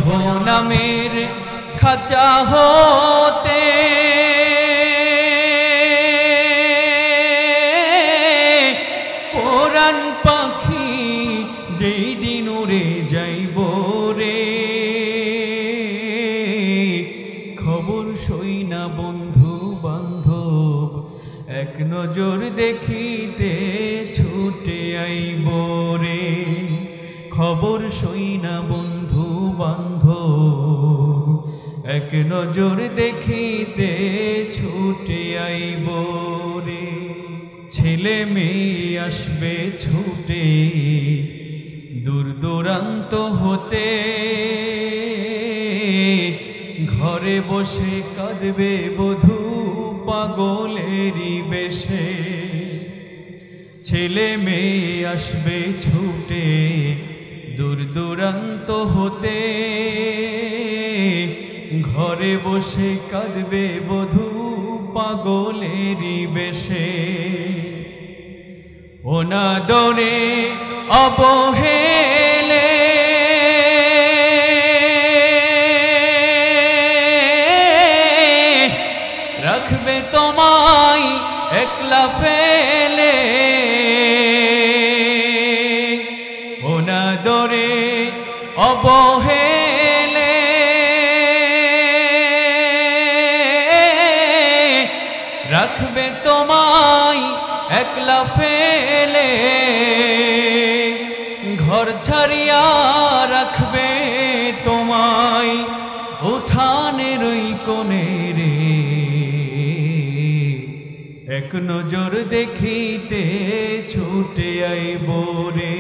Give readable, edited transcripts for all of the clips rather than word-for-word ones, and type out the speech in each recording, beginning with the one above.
দেহ নামের খাঁচা হতে পরাণ পাখি যেই দিন উড়ে যাইব রে, খবর সই না বন্ধু বান্ধব এক নজর দেখিতে ছুটে আইব রে, খবর সই না বন্ধু বান্ধব এক নজর দেখিতে ছুটে আইব রে। ছেলে মেয়ে আসবে ছুটে দূর দূরান্ত হতে, ঘরে বসে কাঁদবে বধূ পাগলেরই বেশে। ছেলে মেয়ে আসবে ছুটে দূর দূরান্ত হতে, ঘরে বসে কাঁদবে বধূ পাগলেরই বেশে। অনাদরে অবহেলে রাখবে তোমায় একলা ফেলে, অনাদরে অবহেলে রাখবে তোমায় একলা ফেলে, ঘর ছাড়িয়া রাখবে তোমায় উঠানের ওই কোণে রে, এক নজর দেখিতে ছুটে আইব রে।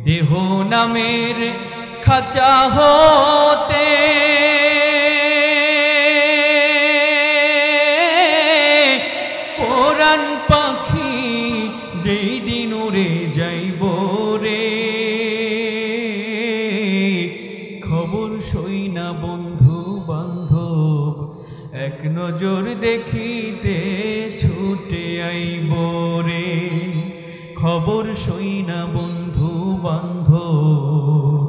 দেহ নামের খাঁচা হতে পরাণ পাখি যেই দিন উড়ে যাইব রে, খবর সই না বন্ধু বান্ধব এক নজর দেখিতে ছুটে আইব রে, খবর সই না বন্ধু বান্ধব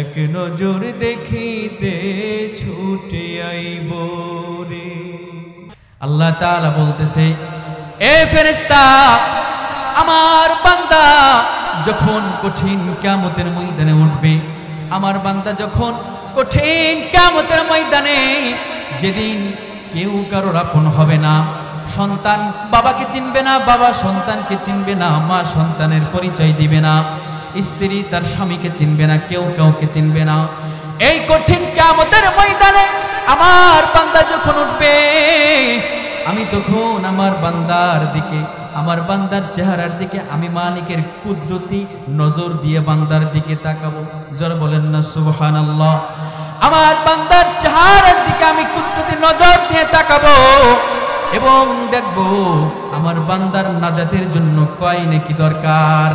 এক নজর দেখিতে ছুটে আইব রে। আল্লাহ তাআলা বলতেছে, এ ফেরেশতা, আমার বান্দা যখন কঠিন কিয়ামতের ময়দানে উঠবে, আমার বান্দা যখন কঠিন কিয়ামতের ময়দানে, যেদিন কেউ কারোর আপন হবে না, সন্তান বাবাকে চিনবে না, বাবা সন্তানকে চিনবে না, মা সন্তানের পরিচয় দিবে না, স্ত্রী তার স্বামীকে চিনবে না, কেউ কাউকে চিনবে না। এই কঠিন কিয়ামতের ময়দানে আমার বান্দা যখন উঠবে, আমি তখন আমার বান্দার দিকে, আমার বান্দার চেহারার দিকে আমি মালিকের কুদরতি নজর দিয়ে বান্দার দিকে তাকাবো। যারা বলেন না সুবহানাল্লাহ। আমার বান্দার চেহারার দিকে আমি কুদরতি নজর দিয়ে তাকাবো এবং দেখবো আমার বান্দার নাজাতের জন্য কয় নেকি দরকার।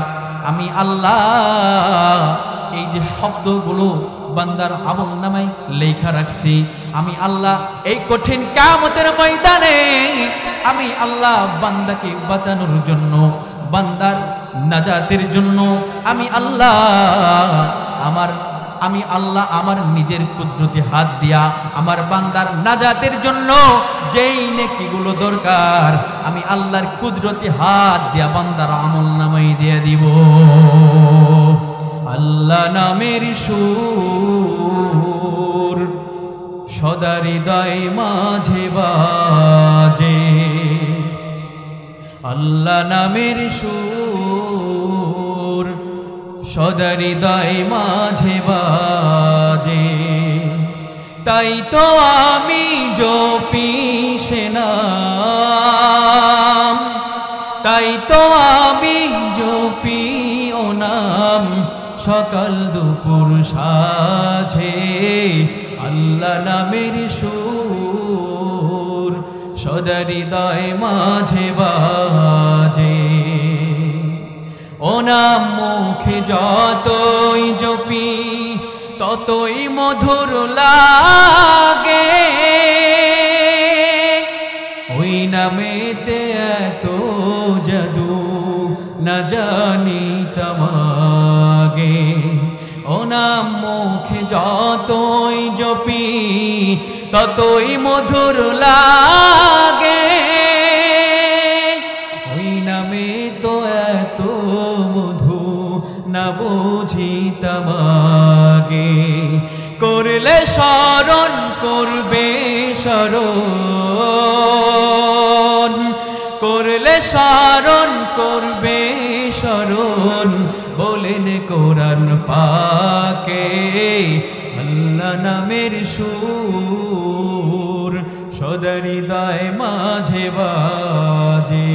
আমি আল্লাহ এই যে শব্দগুলো বান্দার আমলনামায় লেখা রাখছি, আমি আল্লাহ এই কঠিন কিয়ামতের ময়দানে আমি আল্লাহ বান্দাকে বাঁচানোর জন্য, বান্দার নাজাতের জন্য আমি আল্লাহ আমার নিজের কুদরতি হাত দিয়া আমার বান্দার নাজাতের জন্য যেই নেকিগুলো দরকার আমি আল্লাহর কুদরতি হাত দিয়া বান্দার আমলনামায় দিয়ে দিব। আল্লাহ নামের সুর সদা হৃদয় মাঝে বাজে, আল্লাহ নামের সুর সদা হৃদয় মাঝে বাজে, তাই তো আমি জপি সে নাম, তাই তো আমি জপি ও নাম সকাল দুপুর সাঁঝে। আল্লাহ নামের সুর সদা হৃদয় মাঝে বাজে, ও নাম মুখে যতই জপি ততই মধুর লাগে, ওই নামেতে এত জাদু না জানি তমাগে। ও নাম মুখে যতই জপি ততই মধুর লাগে, ওই নামে তো এত মধু না বুঝিতাম আগে। করলে স্মরণ করবে স্মরণ, করলে স্মরণ করবে স্মরণ, বলেন কোরআন পাকে আল্লাহ নামের সুর সদা হৃদয় মাঝে বাজে,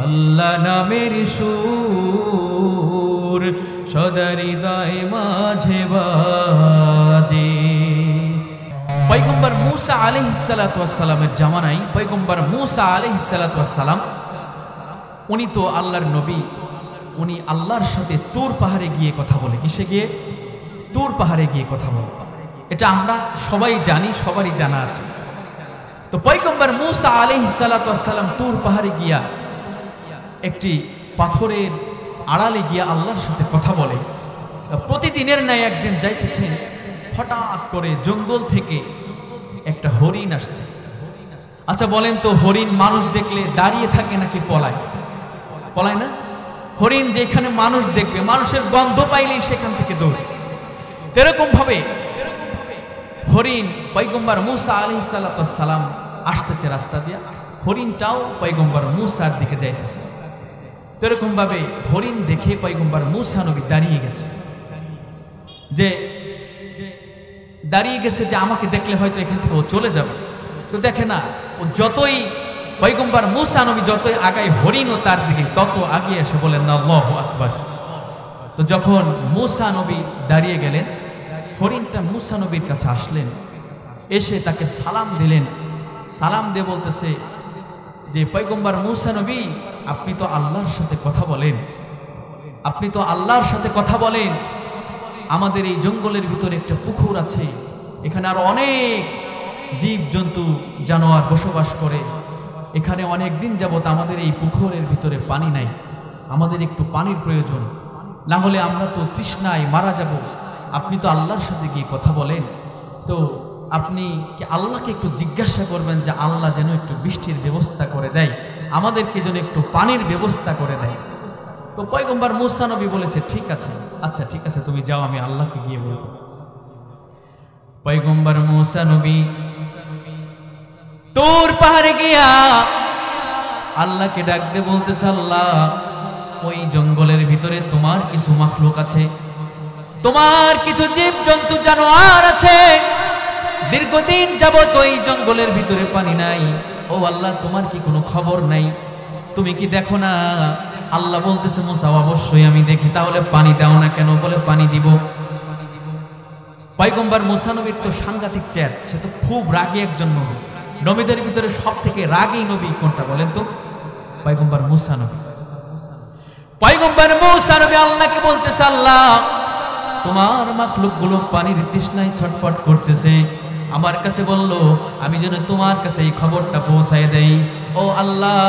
আল্লাহ নামের সুর সদা হৃদয় মাঝে বাজে। পয়গম্বর মূসা আলাইহিস সালাতু ওয়াস সালামের জামানায় পয়গম্বর মূসা আলাইহিস সালাতু ওয়াস সালাম উনি তো আল্লাহর নবী, উনি আল্লাহর সাথে তুর পাহাড়ে গিয়ে কথা বলে। কিসে গিয়ে? তুর পাহাড়ে গিয়ে কথা বলে। এটা আমরা সবাই জানি, সবারই জানা আছে। তো পয়গম্বর মূসা আলাইহিস সালাতু ওয়াস সালাম তুর পাহাড়ে গিয়া একটি পাথরের আড়ালে গিয়া আল্লাহর সাথে কথা বলে। প্রতিদিনের ন্যায় একদিন যাইতেছেন, হঠাৎ করে জঙ্গল থেকে একটা হরিণ আসছে। আচ্ছা বলেন তো, হরিণ মানুষ দেখলে দাঁড়িয়ে থাকে নাকি পলায়? পলায় না। হরিণ যেখানে মানুষ দেখবে, মানুষের গন্ধ পাইলেই সেখান থেকে দৌড়ে। এরকম ভাবে হরিণ পয়গম্বর মূসা আলাইহিস সালাতু ওয়াস সালাম আসতেছে রাস্তা দিয়া, হরিণটাও পয়গম্বর মূসার দিকে যাইতেছে। এরকম ভাবে হরিণ দেখে পয়গম্বর মূসা নবী দাঁড়িয়ে গেছে, যে দাঁড়িয়ে গেছে যে আমাকে দেখলে হয়তো এখান থেকে ও চলে যাবে। তো দেখে না, ও যতই পয়গম্বর মূসা নবী যতই আগায়, হরিণও তার দিকে তত আগিয়ে এসে বলেন না আল্লাহু আকবার। তো যখন মূসা নবী দাঁড়িয়ে গেলেন, হরিণটা মূসা নবীর কাছে আসলেন, এসে তাকে সালাম দিলেন। সালাম দিয়ে বলতেছে যে পয়গম্বর মূসা নবী, আপনি তো আল্লাহর সাথে কথা বলেন, আপনি তো আল্লাহর সাথে কথা বলেন। আমাদের এই জঙ্গলের ভিতরে একটা পুকুর আছে, এখানে আরো অনেক জীব জন্তু জানোয়ার বসবাস করে। এখানে অনেক দিন যাবত আমাদের এই পুকুরের ভিতরে পানি নাই, আমাদের একটু পানির প্রয়োজন, না হলে আমরা তো তৃষ্ণায় মারা যাব। আপনি তো আল্লাহর সাথে গিয়ে কথা বলেন, তো আপনি কি আল্লাহকে একটু জিজ্ঞাসা করবেন যে আল্লাহ যেন একটু বৃষ্টির ব্যবস্থা করে দেয়, আমাদেরকে যেন একটু পানির ব্যবস্থা করে দেয়। তো পয়গম্বর মূসা নবী বলেছে ঠিক আছে, আচ্ছা ঠিক আছে, তুমি যাও, আমি আল্লাহকে গিয়ে বলবো। পয়গম্বর মূসা নবী তুর পাহাড়ে গিয়া আল্লাহকে ডাক দিয়ে বলতেছে, আল্লাহ ওই জঙ্গলের ভিতরে তোমার কিছু মাখলুক আছে, তোমার কিছু জীব জন্তু জানোয়ার আছে, দীর্ঘদিন যাবত ওই জঙ্গলের ভিতরে পানি নাই। ও আল্লাহ, তোমার কি কোনো খবর নাই? তুমি কি দেখো না? আল্লাহ বলতেছে, মূসা অবশ্যই আমি দেখি। তাহলে পানি দাও না কেন? বলে পানি দিব। পয়গম্বর মূসা নবীর তো সাংঘাতিক চেয়ার, সে তো খুব রাগী একজন নবী। নবীদের ভিতরে সব থেকে রাগী নবী কোনটা বলেন তো? পয়গম্বর মূসা নবী। পয়গম্বর মূসা নবী আল্লাহকে বলতেছে, আল্লাহ তোমার মাখলুক গুলো পানির তৃষ্ণায় ছটফট করতেছে, আমার কাছে বলল আমি যেন তোমার কাছে এই খবরটা পৌঁছায় দেই। ও আল্লাহ,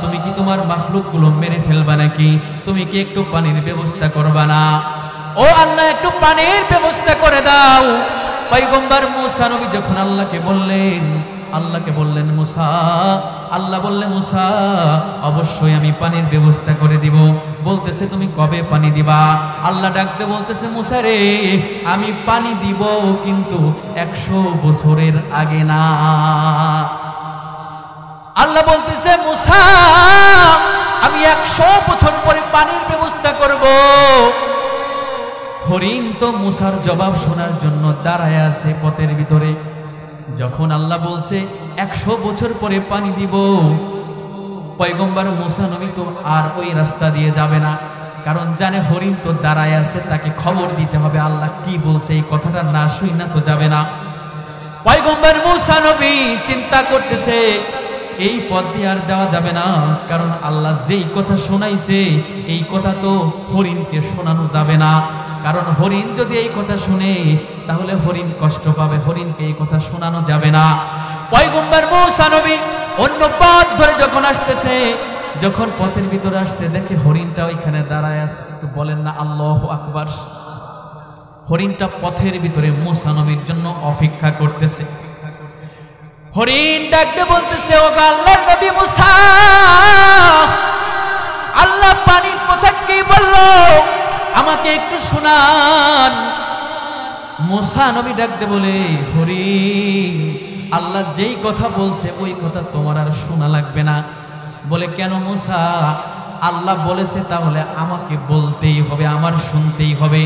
তুমি কি তোমার মাখলুক গুলো মেরে ফেলবা নাকি? তুমি কি একটু পানির ব্যবস্থা করবা না? ও আল্লাহ, একটু পানির ব্যবস্থা করে দাও। পয়গম্বর মূসা নবী যখন আল্লাহকে বললেন মূসা, আল্লাহ বললেন মূসা অবশ্যই আমি পানির ব্যবস্থা করে দিব। বলতেছে তুমি কবে পানি দিবা? আল্লাহ ডাকতে বলতেছে, মূসা রে, আমি পানি দিব কিন্তু 100 বছরের আগে না। আল্লাহ বলতেছে, মূসা আমি 100 বছর পরে পানির ব্যবস্থা করব। হরিণ তো মূসার জবাব শোনার জন্য দাঁড়ায় আছে পথের ভিতরে। যখন আল্লাহ বলছে 100 বছর পরে পানি দিব, পয়গম্বর মূসা নবী তো আর ওই রাস্তা দিয়ে যাবে না, কারণ জানে হরিণ তো দাঁড়ায় আছে, তাকে খবর দিতে হবে আল্লাহ কি বলছে, এই কথাটা না শুনে তো যাবে না। পয়গম্বর মূসা নবী চিন্তা করতেছে এই পথ দিয়ে আর যাওয়া যাবে না, কারণ আল্লাহ যেই কথা শোনাইছে এই কথা তো হরিণকে শোনানো যাবে না, কারণ হরিণ যদি এই কথা শুনে তাহলে হরিণ কষ্ট পাবে, হরিণকে এই কথা শোনানো যাবে না। পয়গম্বর মূসা নবী অন্য পথ ধরে যখন আসতেছে, যখন পথের ভিতরে আসছে দেখে হরিণটা ওইখানে দাঁড়ায় আছে। একটু বলেন না আল্লাহু আকবার। হরিণটা পথের ভিতরে মুসা নবীর জন্য অপেক্ষা করতেছে। হরিণ ডাকতে বলতেছে, ও আল্লাহর নবী মুসা, আল্লাহ পানির কথা কি বললো আমাকে একটু শোনান। মুসা নবী ডাকতে বলে, হরিণ, আল্লাহ যেই কথা বলছে ওই কথা তোমার আর শোনা লাগবে না। বলে, কেন মুসা? আল্লাহ বলেছে তাহলে আমাকে বলতেই হবে, আমার শুনতেই হবে,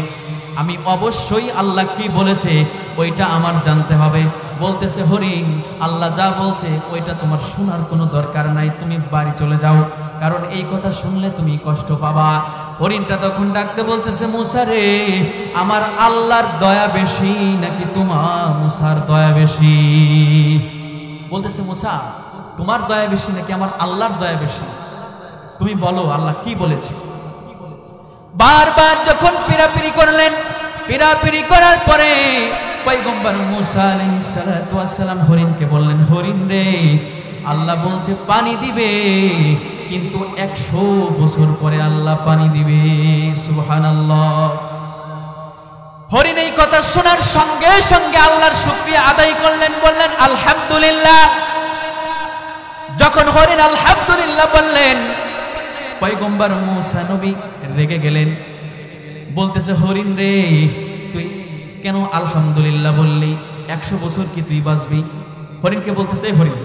আমি অবশ্যই আল্লাহ কি বলেছে ওইটা আমার জানতে হবে। বলতেছে, হরিণ, আল্লাহ যা বলছে ওইটা তোমার শোনার কোনো দরকার নাই, তুমি বাড়ি চলে যাও, কারণ এই কথা শুনলে তুমি কষ্ট পাবা। হরিণটা তখন ডাকতে বলতেছে, মুসা রে, আমার আল্লাহর দয়া বেশি নাকি তোমার মুসার দয়া বেশি? বলতেছে, মুসা, তোমার দয়া বেশি নাকি আমার আল্লাহর দয়া বেশি? তুমি বলো আল্লাহ কি বলেছে। বারবার যখন পিরাপিরি করলেন, পিরাপিরি করার পরে পয়গম্বর মুসা আলাইহিস সালাতু ওয়াস সালাম হরিণকে বললেন, হরিণ রে, আল্লাহ বলছে পানি দিবে, কিন্তু 100 বছর পরে আল্লাহ পানি দিবে। সুবহানাল্লাহ। হরিণ এই কথা শোনার সঙ্গে সঙ্গে আল্লাহর শুকরিয়া আদায় করলেন, বললেন আলহামদুলিল্লাহ। যখন হরিণ আলহামদুলিল্লাহ বললেন, পয়গম্বর মুসা নবী রেগে গেলেন। বলতেছে, হরিণ রে, তুই কেন আলহামদুলিল্লাহ বললি? 100 বছর কি তুই বাঁচবি? হরিণকে বলতেছে, হরিণ,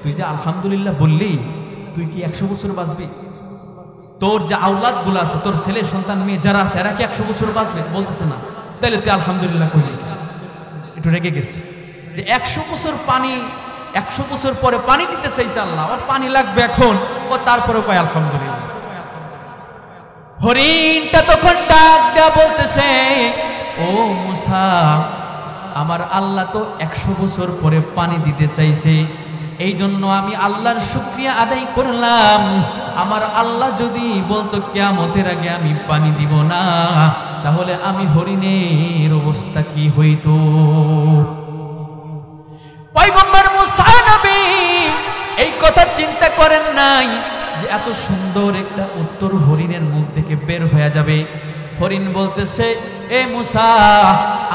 তুই যে আলহামদুলিল্লাহ বললি, তুই কি 100 বছর বাঁচবি? তোর যে আওলাদ গুলো আছে, তোর ছেলে সন্তান মেয়ে যারা আছে, এরা কি 100 বছর বাঁচবে? বলতেছে না। তাহলে তুই আলহামদুলিল্লাহ কইলি? একটু রেগে গেছে যে 100 বছর পানি, 100 বছর পরে পানি দিতে চাইছে আল্লাহ, ওর পানি লাগবে এখন, ও তারপরে কয় আলহামদুলিল্লাহ। হরিণটা তখন ডাক দেয়া বলতেছে, ও মুসা, আমার আল্লাহ তো 100 বছর পরে পানি দিতে চাইছে, এই জন্য আমি আল্লাহর শুকরিয়া আদায় করলাম। আমার আল্লাহ যদি বলতো কিয়ামতের আগে আমি পানি দিব না, তাহলে আমি হরিণের অবস্থা কি হইতো? পয়গম্বর মুসা নবী এই কথা চিন্তা করেন নাই যে এত সুন্দর একটা উত্তর হরিণের মুখ থেকে বের হয়ে যাবে। হরিণ বলতেছে, এ মুসা,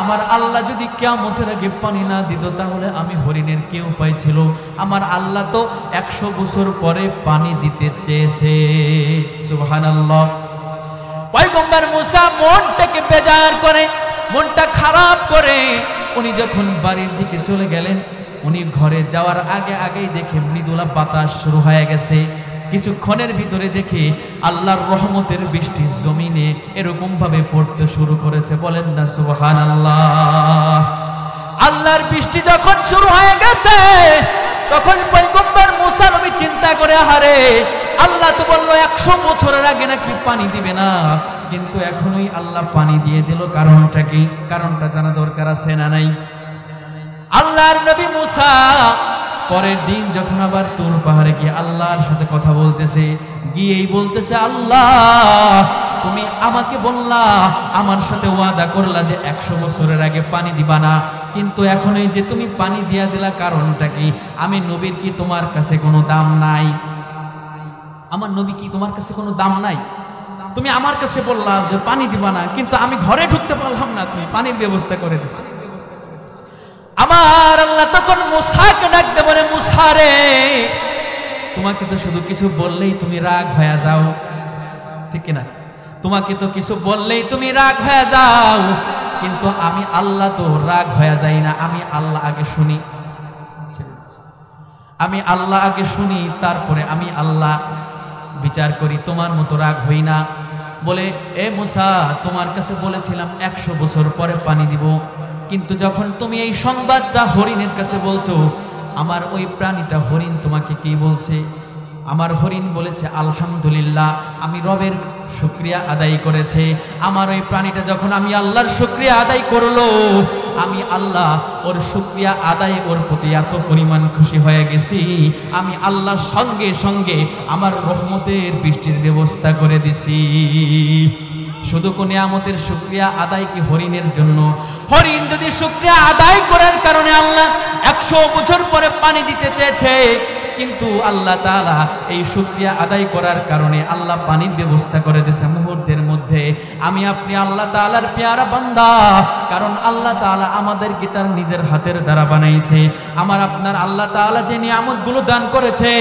আমার আল্লাহ যদি কিয়ামতের আগে পানি না দিত তাহলে আমি হরিণের কি উপায় ছিল? আমার আল্লাহ তো 100 বছর পরে পানি দিতে চেয়েছে। সুবহানাল্লাহ। পয়গম্বর মুসা মনটাকে বেজার করে, মনটা খারাপ করে উনি যখন বাড়ির দিকে চলে গেলেন, উনি ঘরে যাওয়ার আগে আগেই দেখে মৃদুলা বাতাস শুরু হয়ে গেছে। কিছুক্ষণের ভিতরে দেখে আল্লাহর রহমতের বৃষ্টি জমিনে এরকম ভাবে পড়তে শুরু করেছে। বলেন না সুবহানাল্লাহ। আল্লাহর বৃষ্টি যখন শুরু হয়ে গেছে, তখন পয়গম্বর মুসা নবী চিন্তা করে, আহারে, আল্লাহ তো বললো 100 বছরের আগে নাকি পানি দিবে না, কিন্তু এখনই আল্লাহ পানি দিয়ে দিল। কারণটা কি? কারণটা জানা দরকার আছে না নাই? আল্লাহর নবী মুসা পরের দিন যখন আবার তুর পাহাড়ে গিয়ে আল্লাহর সাথে কথা বলতেছে, গিয়েই বলতেছে, আল্লাহ, তুমি আমাকে বললা, আমার সাথে ওয়াদা করলা যে 100 বছরের আগে পানি দিবা না, কিন্তু এখন এই যে তুমি পানি দিয়া দিলা, কারণটা কি? আমি নবীর কি তোমার কাছে কোনো দাম নাই? আমার নবী কি তোমার কাছে কোনো দাম নাই? তুমি আমার কাছে বললা যে পানি দিবা না, কিন্তু আমি ঘরে ঢুকতে পারলাম না, তুমি পানির ব্যবস্থা করে দিছো। আমার আল্লাহ তখন মুসাকে ডাকতে বলে, মুসা রে, তোমাকে তো শুধু কিছু বললেই তুমি রাগ হয়ে যাও, ঠিক কিনা? তোমাকে তো কিছু বললেই তুমি রাগ হয়ে যাও, কিন্তু আমি আল্লাহ তো রাগ হয়ে যাই না। আমি আল্লাহ আগে শুনি, আমি আল্লাহ আগে শুনি, তারপরে আমি আল্লাহ বিচার করি। তোমার মতো রাগ হই না। বলে, এ মুসা, তোমার কাছে বলেছিলাম 100 বছর পরে পানি দিব, কিন্তু যখন তুমি এই সংবাদটা হরিণের কাছে বলছো, আমার ওই প্রাণীটা হরিণ তোমাকে কি বলছে? আমার হরিণ বলেছে আলহামদুলিল্লাহ, আমি রবের শুকরিয়া আদায় করেছে। আমার ওই প্রাণীটা যখন আমি আল্লাহর শুকরিয়া আদায় করলো, আমি আল্লাহ ওর শুকরিয়া আদায় ওর প্রতি এত পরিমাণ খুশি হয়ে গেছি, আমি আল্লাহর সঙ্গে সঙ্গে আমার রহমতের বৃষ্টির ব্যবস্থা করে দিছি। শুধু কোন নিয়ামতের শুকরিয়া আদায় কি হরিণের জন্য? হরিণ যদি শুকরিয়া আদায় করার কারণে আল্লাহ 100 বছর পরে পানি দিতে চেয়েছে, কিন্তু আল্লাহ তাআলা এই শুকরিয়া আদায় করার কারণে আল্লাহ পানির ব্যবস্থা করে দিয়েছে মুহূর্তের মধ্যে। আমি আপনি আল্লাহ তাআলার পেয়ারা বান্দা, কারণ আল্লাহ তাআলা আমাদেরকে তার নিজের হাতের দ্বারা বানাইছে। আমার আপনার আল্লাহ তাআলা যে নিয়ামতগুলো দান করেছে,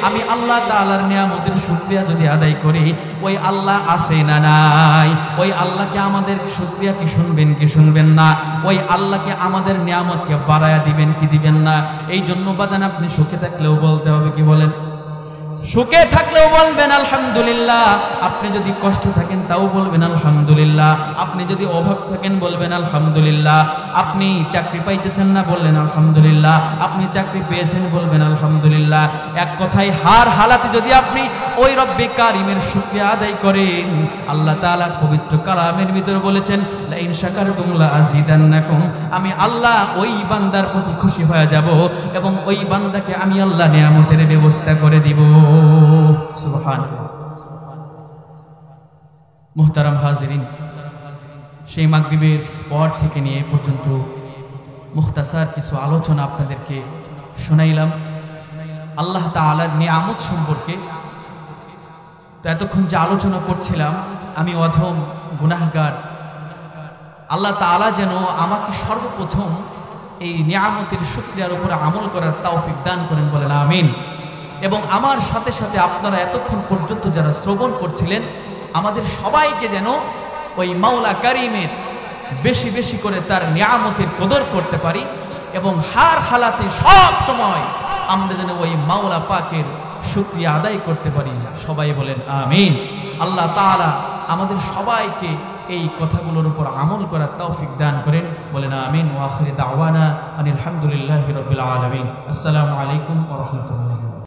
আমি আল্লাহ তাআলার নিয়ামতের শুকরিয়া যদি আদায় করি, ওই আল্লাহ আছে না নাই? ওই আল্লাহকে আমাদের শুকরিয়া কি শুনবেন কি শুনবেন না? ওই আল্লাহকে আমাদের নিয়ামতকে বাড়ায়া দিবেন কি দিবেন না? এই জন্য বাজান আপনি সুখে থাকলেও বলতে হবে, কি বলেন? সুখে থাকলেও বলবেন আলহামদুলিল্লাহ, আপনি যদি কষ্ট থাকেন তাও বলবেন আলহামদুলিল্লাহ, আপনি যদি অভাব থাকেন বলবেন আলহামদুলিল্লাহ, আপনি চাকরি পাইতেছেন না বললেন আলহামদুলিল্লাহ, আপনি চাকরি পেয়েছেন বলবেন আলহামদুলিল্লাহ। এক কথায় হার হালাতে যদি আপনি ওই রব্বে কারিমের শুকরিয়া আদায় করেন, আল্লাহ তাআলা পবিত্র কালামের ভিতরে বলেছেন লা ইন শাকারতুম লা আযীদান্নাকুম, আমি আল্লাহ ওই বান্দার প্রতি খুশি হয়ে যাব এবং ওই বান্দাকে আমি আল্লাহ নিয়ামতের ব্যবস্থা করে দিব। সুবহানাল্লাহ। মুহতারাম হাজিরিন, সেই মাগরিবের পর থেকে নিয়ে এ পর্যন্ত মুখতাসার কিছু আলোচনা আপনাদেরকে শোনাইলাম আল্লাহ তাআলার নিয়ামত সম্পর্কে। তো এতক্ষণ যে আলোচনা করছিলাম, আমি অধম গুনাহগার, আল্লাহ তাআলা যেন আমাকে সর্বপ্রথম এই নিয়ামতের শুকরিয়ার উপরে আমল করার তৌফিক দান করেন, বলেন আমিন। এবং আমার সাথে সাথে আপনারা এতক্ষণ পর্যন্ত যারা শ্রবণ করছিলেন, আমাদের সবাইকে যেন ওই মাওলা কারিমের বেশি বেশি করে তার নিয়ামতের কদর করতে পারি এবং হার হালাতে সব সময় আমরা যেন ওই মাওলা পাকের শুকরিয়া আদায় করতে পারি। সবাই বলেন আমিন। আল্লাহ তাআলা আমাদের সবাইকে এই কথাগুলোর উপর আমল করার তৌফিক দান করেন, বলেন আমিন। ওয়া আখিরু দাওয়ানা আনিল হামদুলিল্লাহি রাব্বিল আলামিন। আসসালামু আলাইকুম ওয়া রাহমাতুল্লাহ।